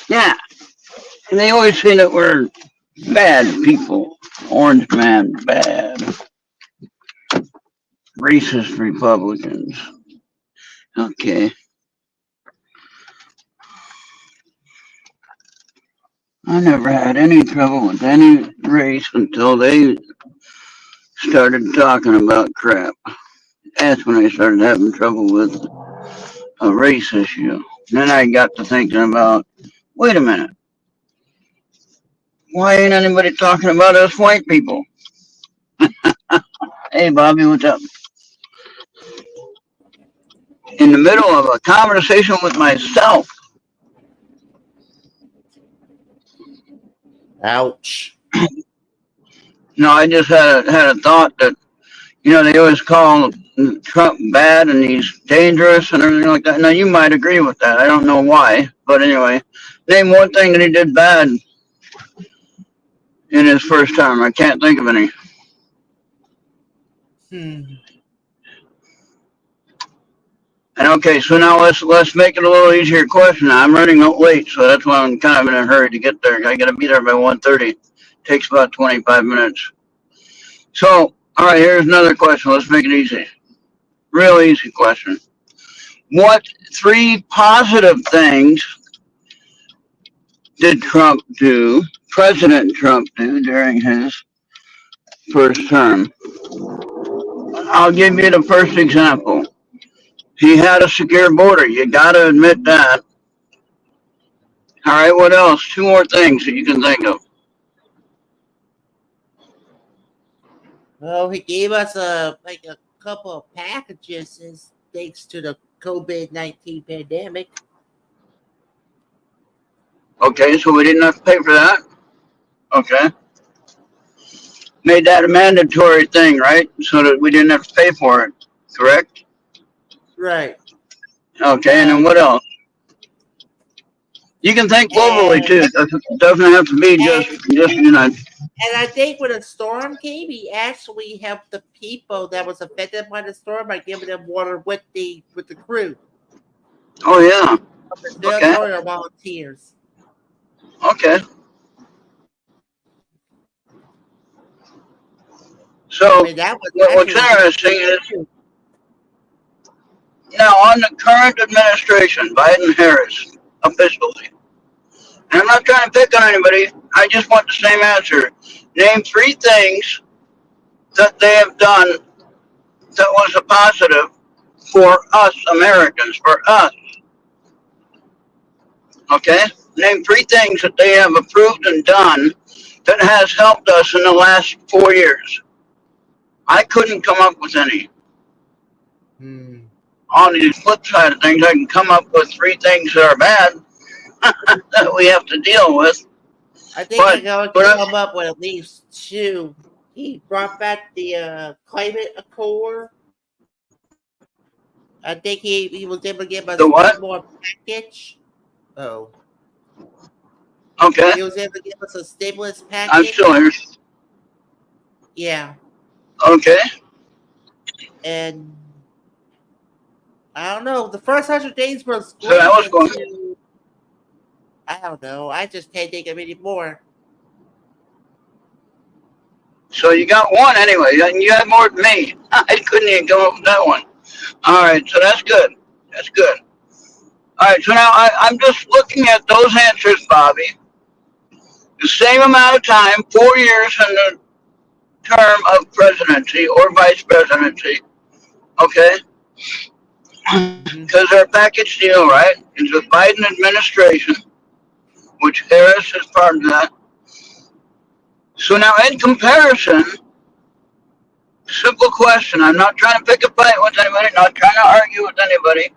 Yeah, and they always say that we're bad people. Orange man, bad. Racist Republicans. Okay. I never had any trouble with any race until they started talking about crap. That's when I started having trouble with a race issue. Then I got to thinking about, wait a minute, why ain't anybody talking about us white people? Hey, Bobby, what's up? In the middle of a conversation with myself. Ouch. No, I just had a thought that they always call Trump bad and he's dangerous and everything like that. Now you might agree with that. I don't know why, but anyway, name one thing that he did bad in his first term. I can't think of any. Hmm. And okay, so now let's make it a little easier question. I'm running out late, so that's why I'm kind of in a hurry to get there. I got to be there by 1:30. Takes about 25 minutes. So, all right, here's another question. Let's make it easy. Real easy question. What three positive things did Trump do, President Trump do during his first term? I'll give you the first example. He had a secure border. You got to admit that. All right, what else? Two more things that you can think of. Well, he gave us a couple of packages thanks to the COVID-19 pandemic. Okay, so we didn't have to pay for that. Okay. Made that a mandatory thing, right? So that we didn't have to pay for it. Correct? Right. Okay, and then Um, what else? You can think globally and too. It doesn't have to be just United. and I think when a storm came, he actually helped the people that was affected by the storm by giving them water with the crew Oh yeah. of the Okay. janitorial volunteers. Okay. I So mean, that was what's actually a good interesting thing is too. now on the current administration, Biden Harris, officially, and I'm not trying to pick on anybody. I just want the same answer. Name three things that they have done that was a positive for us Americans, for us. Okay? Name three things that they have approved and done that has helped us in the last 4 years. I couldn't come up with any. Hmm. On the flip side of things, I can come up with three things that are bad that we have to deal with. I think But I'm going but to I, come up with at least two. He brought back the climate accord. I think he was able to give the us what? one more package. Oh, Okay, he was able to give us a stimulus I'm still package. here. Yeah, Okay, and I don't know. The first 100 days was so that great was going. until I don't know. I just can't think of any more. So you got one anyway. You had more than me. I couldn't even come up with that one. All right, so that's good. That's good. All right, so now I'm just looking at those answers, Bobby. The same amount of time, 4 years in the term of presidency or vice presidency. Okay, Hmm. because our package deal, right, is the Biden administration, which Harris is part of that. So now, in comparison, simple question. I'm not trying to pick a fight with anybody. Not trying to argue with anybody.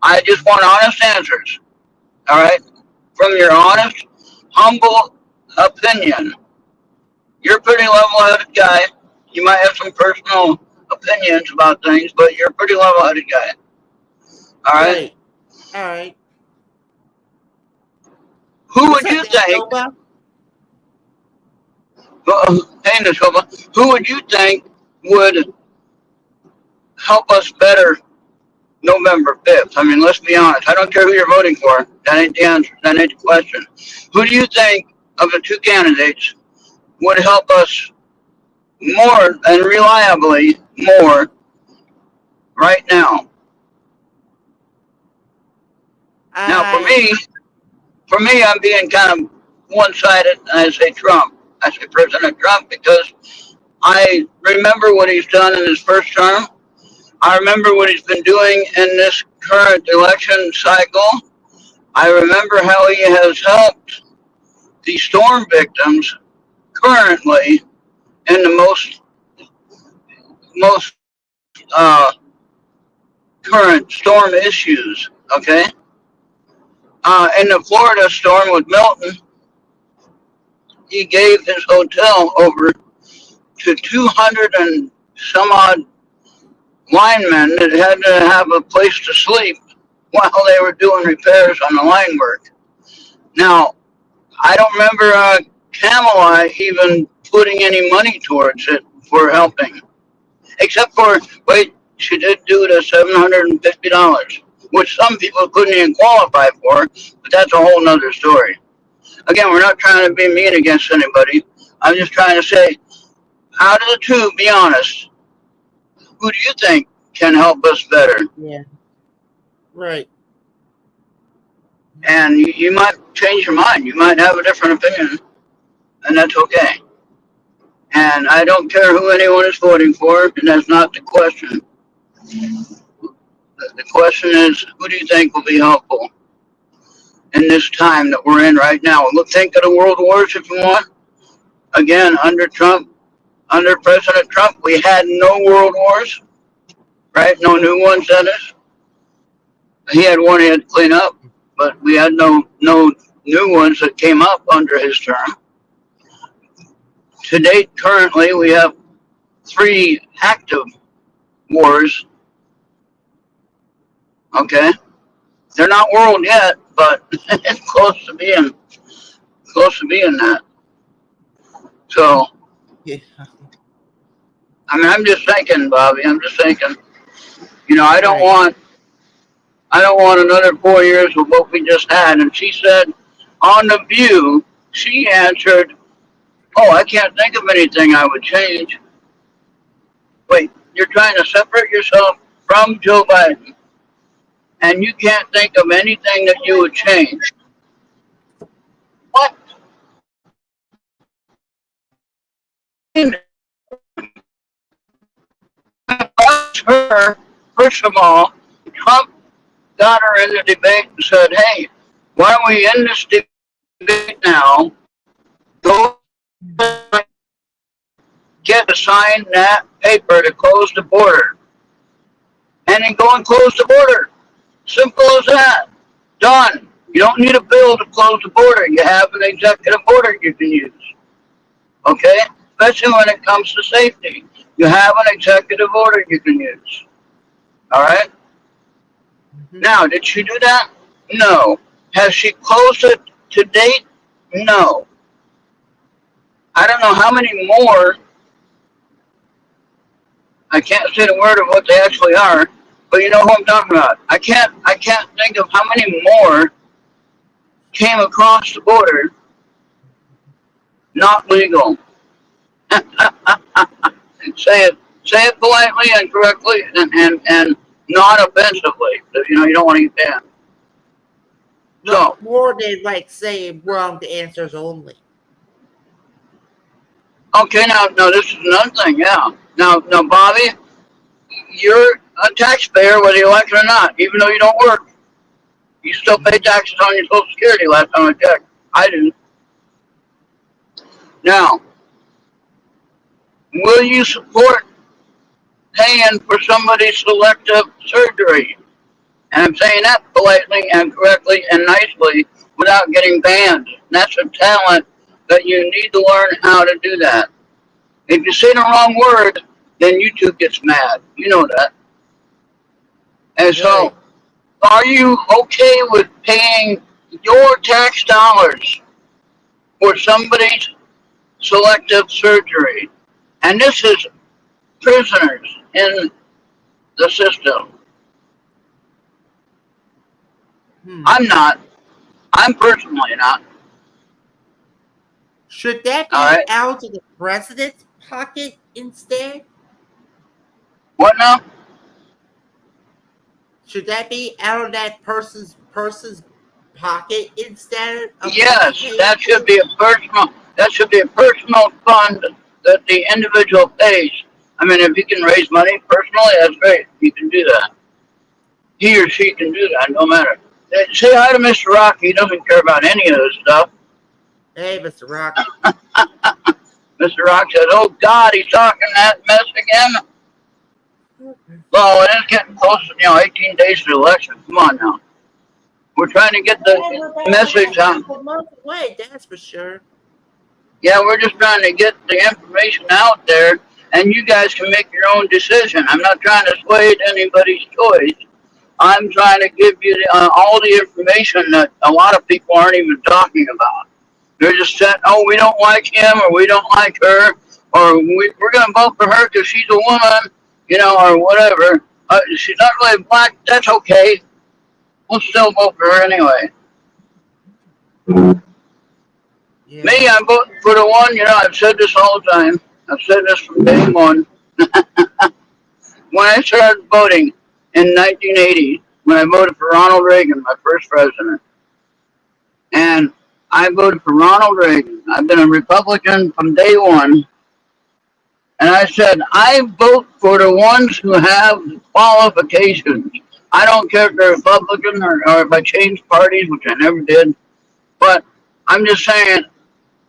I just want honest answers. All right, from your honest, humble opinion. You're a pretty level-headed guy. You might have some personal opinions about things, but you're a pretty level-headed guy. All right. Right. All right. Who What's would up, you think? Manitoba? Hey, Nashoma, who would you think would help us better November 5th. I mean, let's be honest. I don't care who you're voting for. That ain't the answer. That ain't the question. Who do you think of the two candidates would help us more and reliably more right now? Now, I for me, I'm being kind of one-sided, and I say Trump. I say President Trump because I remember what he's done in his first term. I remember what he's been doing in this current election cycle. I remember how he has helped the storm victims currently in the most current storm issues. Okay, in the Florida storm with Milton, he gave his hotel over to 200 and some odd linemen that had to have a place to sleep while they were doing repairs on the line work. Now, I don't remember Camelot even putting any money towards it for helping, except for, wait, she did do it at $750, which some people couldn't even qualify for, but that's a whole nother story. Again, we're not trying to be mean against anybody. I'm just trying to say, out of the two, be honest, who do you think can help us better? yeah, right. And you might change your mind. You might have a different opinion, and that's okay. And I don't care who anyone is voting for, and that's not the question. The question is, who do you think will be helpful in this time that we're in right now? Look, think of the world wars if you want. Again, under Trump, under President Trump, we had no world wars, right? No new ones, that is. He had one he had to clean up, but we had no new ones that came up under his term. To date, currently, we have 3 active wars. Okay, they're not world yet, but it's close to being that. So, Yeah, I mean, I'm just thinking, Bobby. I'm just thinking. I don't right. want another 4 years of what we just had. And she said on the View, she answered, "Oh, I can't think of anything I would change." Wait, you're trying to separate yourself from Joe Biden, and you can't think of anything that you would change. What? Her, first of all, Trump got her in the debate and said, "Hey, why don't we end this debate now? Go get to sign that paper to close the border, and then go and close the border. Simple as that. Done. You don't need a bill to close the border. You have an executive order you can use. Okay? Especially when it comes to safety. You have an executive order you can use. All right? Mhm. Now, did she do that? No. Has she closed it to date? No. I don't know how many more. I can't say the word of what they actually are, but you know who I'm talking about. I can't think of how many more came across the border not legal. Say it politely and correctly and not offensively. You don't want to get banned. Well, So, more than like saying wrong answers only. okay, now this is another thing, yeah. Now, Bobby, you're a taxpayer whether you like it or not, even though you don't work. You still pay Mhm. taxes on your Social Security last time I checked. I do. Now, will you support paying for somebody's selective surgery? And I'm saying that politely and correctly and nicely without getting banned. That's a talent that you need to learn how to do that. If you say the wrong word, then YouTube gets mad. You know that. And so, Right. are you okay with paying your tax dollars for somebody's selective surgery? And this is prisoners in the system. I'm not. I'm personally not. Should that All be right. out of the president's pocket instead? What now? Should that be out of that person's pocket instead of what he Yes, pays that should to? be a personal. That should be a personal fund that the individual pays. I mean, if you can raise money personally, that's great. You can do that. He or she can do that, no matter. Say hi to Mr. Rock. He doesn't care about any of this stuff. Hey, Mr. Rocky. Mr. Rock says, "Oh God, he's talking that mess again." Well, it is getting close. 18 days to the election. Come on now. We're trying to get Well, we're the about like message a on. half a month away, that's for sure. Yeah, we're just trying to get the information out there, and you guys can make your own decision. I'm not trying to sway anybody's choice. I'm trying to give you all the information that a lot of people aren't even talking about. They're just saying, "Oh, we don't like him, or we don't like her, or we're going to vote for her because she's a woman, or whatever. She's not really black. That's okay. We'll still vote for her anyway." Yeah. Me, I'm voting for the one. I've said this all the time. I've said this from day one. When I started voting in 1980, when I voted for Ronald Reagan, my first president, and I voted for Ronald Reagan. I've been a Republican from day one, and I said I vote for the ones who have qualifications. I don't care if they're Republican or if I changed parties, which I never did, but I'm just saying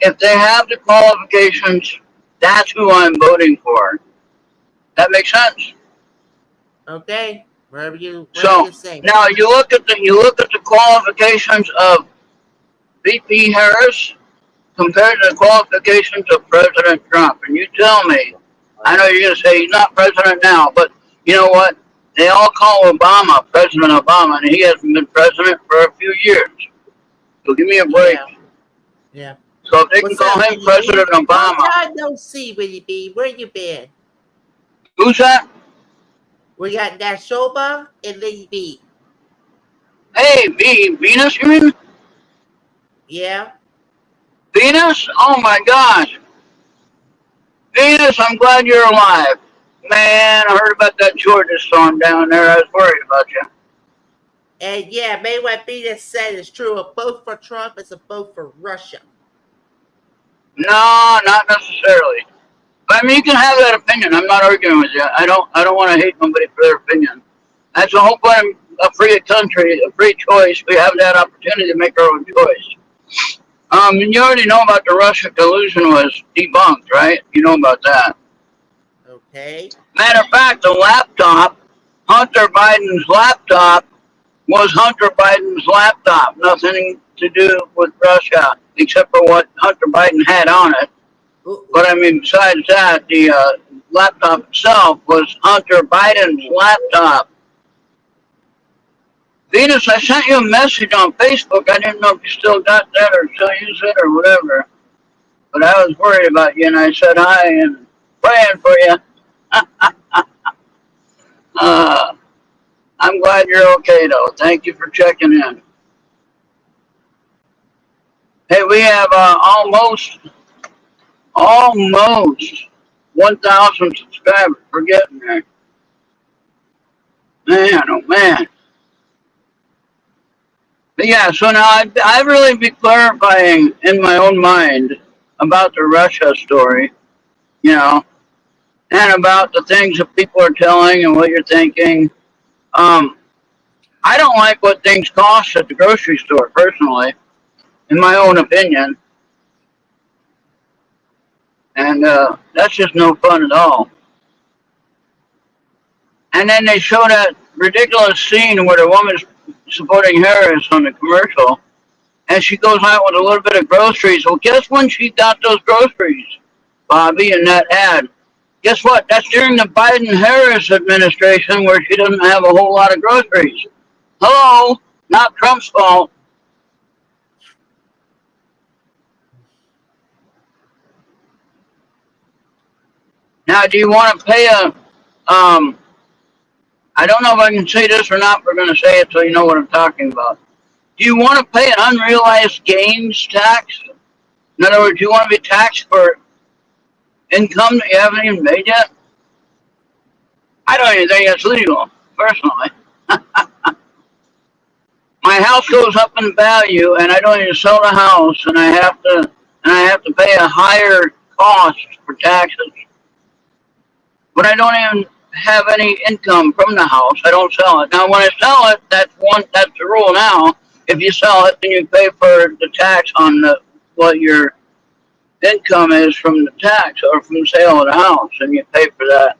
if they have the qualifications, that's who I'm voting for. That makes sense. Okay. Whatever you So say. now you look at the qualifications of VP Harris compared to the qualifications of President Trump, and you tell me. I know you're going to say he's not president now, but you know what? They all call Obama President Obama, and he hasn't been president for a few years. So give me a break. Yeah. Yeah. So if they can What's call up, him Willie B? President Long Obama, time no see, Willie B. Where you been? who's that? We got Nashoba and Lady B. Hey, Venus, you mean? Yeah. Venus? Oh my gosh. Venus, I'm glad you're alive. Man, I heard about that Georgia storm down there. I was worried about you. And yeah, maybe what Venus said is true. A vote for Trump is a vote for Russia. No, not necessarily. But I mean, you can have that opinion. I'm not arguing with you. I don't want to hate nobody for their opinion. That's the whole point of a free country, a free choice. We have that opportunity to make our own choice. And you already know about the Russia collusion was debunked, right? You know about that. Okay. Matter of fact, the laptop, Hunter Biden's laptop, was Hunter Biden's laptop. Nothing to do with Russia except for what Hunter Biden had on it. But I mean, besides that, the laptop itself was Hunter Biden's laptop. Venus, I sent you a message on Facebook. I didn't know if you still got that or still use it or whatever. But I was worried about you, and I said hi and praying for you. uh, I'm glad you're okay, though. Thank you for checking in. Hey, we have almost 1,000 subscribers. We're getting there. Man, oh man. But yeah, so now I really be clarifying in my own mind about the Russia story, you know, and about the things that people are telling and what you're thinking. Um, I don't like what things cost at the grocery store, personally, in my own opinion, and that's just no fun at all. And then they show that ridiculous scene where the woman's supporting Harris on the commercial, and she goes out with a little bit of groceries. Well, guess when she got those groceries, Bobby, in that ad? Guess what? That's during the Biden-Harris administration where she doesn't have a whole lot of groceries. Hello, not Trump's fault. Now, do you want to pay I don't know if I can say this or not. We're going to say it so you know what I'm talking about. Do you want to pay an unrealized gains tax? In other words, you want to be taxed for income that you haven't even made yet? I don't even think that's legal, personally. My house goes up in value, and I don't even sell the house, and I have to pay a higher cost for taxes. But I don't even have any income from the house. I don't sell it. Now, when I sell it, that's the rule now. If you sell it, then you pay for the tax on what your income is from the tax or from the sale of the house, and you pay for that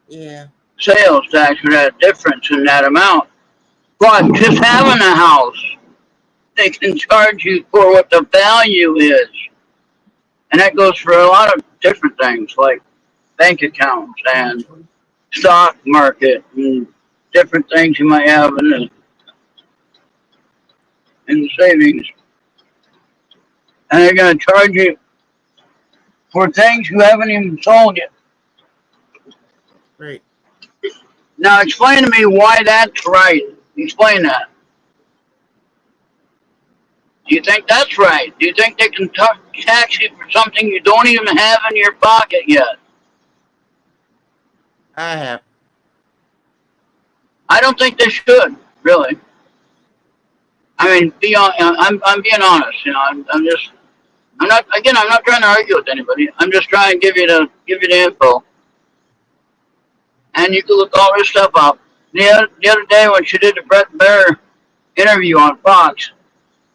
Yeah. sales tax for that difference in that amount. But just having a house, they can charge you for what the value is. And that goes for a lot of different things like bank accounts and stock market and different things you might have in the savings. And they're going to charge you for things you haven't even sold yet. Right. Now explain to me why that's right. Explain that. Do you think that's right? Do you think they can tax you for something you don't even have in your pocket yet? I have. I don't think they should, really. I mean, I'm being honest. You know, I'm not. Again, I'm not trying to argue with anybody. I'm just trying to give you the info, and you can look all this stuff up. The other day when she did the Brett Baer interview on Fox,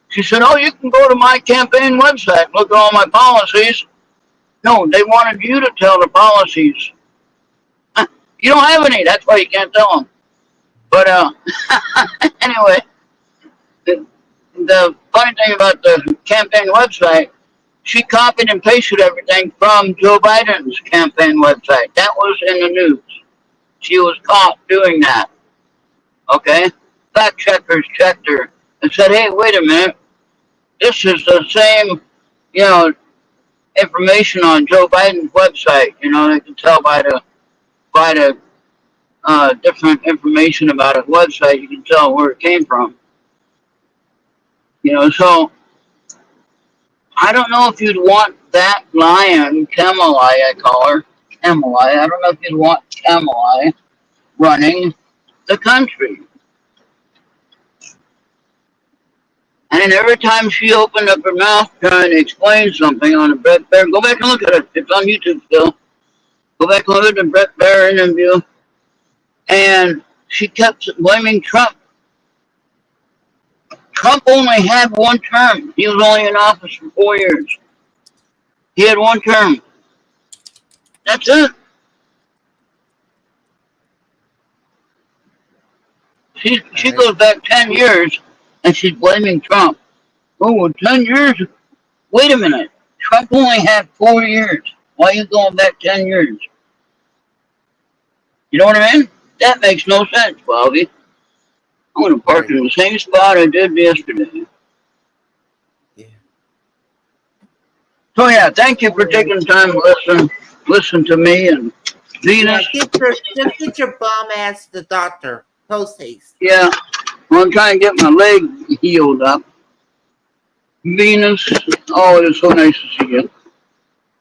she said, "Oh, you can go to my campaign website and look at all my policies." No, they wanted you to tell the policies. You don't have any. That's why you can't tell them. But anyway, the funny thing about the campaign website, she copied and pasted everything from Joe Biden's campaign website. That was in the news. She was caught doing that. Okay? Fact checkers checked her and said, hey, wait a minute. This is the same, you know, information on Joe Biden's website. You know, they can tell by the different information about his website. You can tell where it came from. You know, so I don't know if you'd want that lion, Kamala, I call her, Kamala. I don't know if you'd want Kamala running the country. And every time she opened up her mouth trying to explain something on the Brett Baer, go back and look at it. It's on YouTube still. Go back and look at the Brett Baer interview. And she kept blaming Trump. Trump only had one term. He was only in office for 4 years. He had one term. That's it. She goes back 10 years and she's blaming Trump. Oh, well, 10 years? Wait a minute. Trump only had 4 years. Why are you going back 10 years? You know what I mean? That makes no sense, Bobby. I'm going to park in the same spot I did yesterday. Yeah. So, yeah, thank you for taking the time to listen to me and Venus. Yeah, just get your bum ass to the doctor. Post haste. Yeah, well, I'm trying to get my leg healed up. Venus, oh, it is so nice to see you.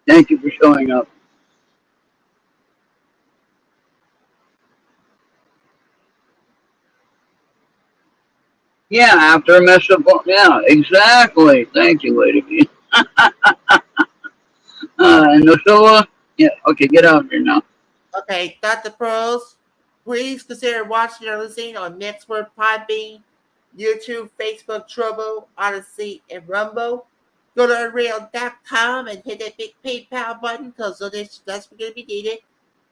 Thank you for showing up. Yeah, after a mess up, yeah, exactly. Thank you, Lady B. And Noshua, yeah, okay, get out here now. Okay, Dr. Pros, please consider watching or listening on Nextword, Podbean, YouTube, Facebook, Trovo, Odyssey, and Rumble. Go to Unreal.com and hit that big PayPal button because that's going to be needed.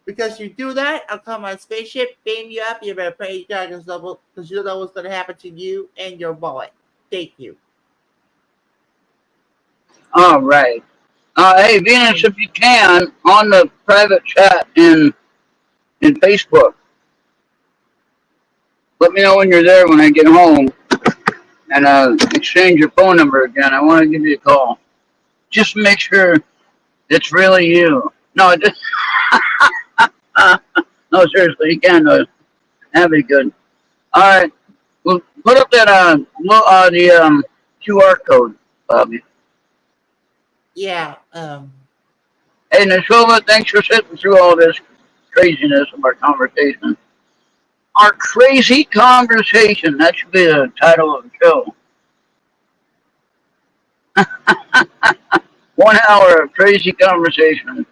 Because you do that, I'll come on spaceship, beam you up, you better pray Dragon's level because you know what's going to happen to you and your boy. Thank you. All right. Hey, Venus, if you can, on the private chat in Facebook, let me know when you're there when I get home and exchange your phone number again. I want to give you a call. Just make sure it's really you. No, just no, seriously, you can. That'd be good. All right. Well, Put up that the QR code, Bobby. Yeah. Hey, Nashova, thanks for sitting through all this craziness of our conversation. Our crazy conversation. That should be the title of the show. 1 hour of crazy conversation.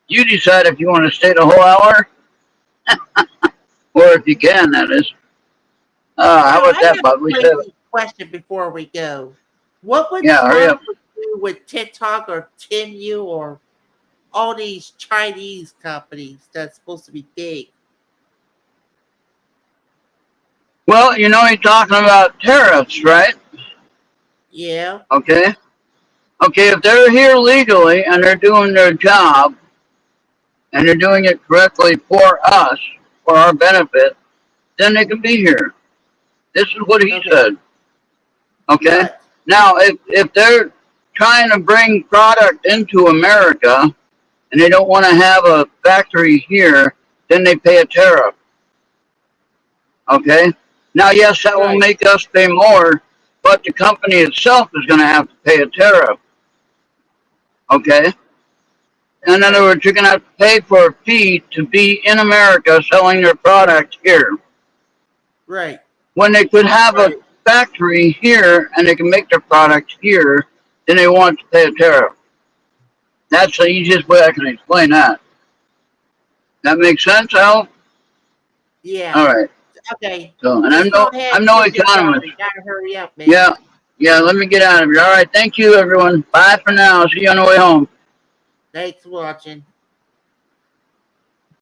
You decide if you want to stay the whole hour, or if you can, that is. How about I that, have Bob? a We said, crazy question before we go. What would yeah, hurry Trump up. do with TikTok or Temu or all these Chinese companies that's supposed to be big? Well, you know, he's talking about tariffs, right? Yeah. Okay. Okay, if they're here legally and they're doing their job and they're doing it correctly for us, for our benefit, then they can be here. This is what he Okay. said. Okay. What? Now, if they're trying to bring product into America and they don't want to have a factory here, then they pay a tariff. Okay. Now, yes, that will Right. make us pay more, but the company itself is going to have to pay a tariff. Okay. In other Right. words, you're going to have to pay for a fee to be in America selling their product here. Right. When they could have a Right. factory here and they can make their product here, then they want to pay a tariff. That's the easiest way I can explain that. That makes sense, Al? Yeah. All right. Okay. So, and Let's go ahead I'm and no get this economist. over. You gotta hurry up, man. Yeah, yeah. Let me get out of here. All right. Thank you, everyone. Bye for now. See you on the way home. Thanks for watching.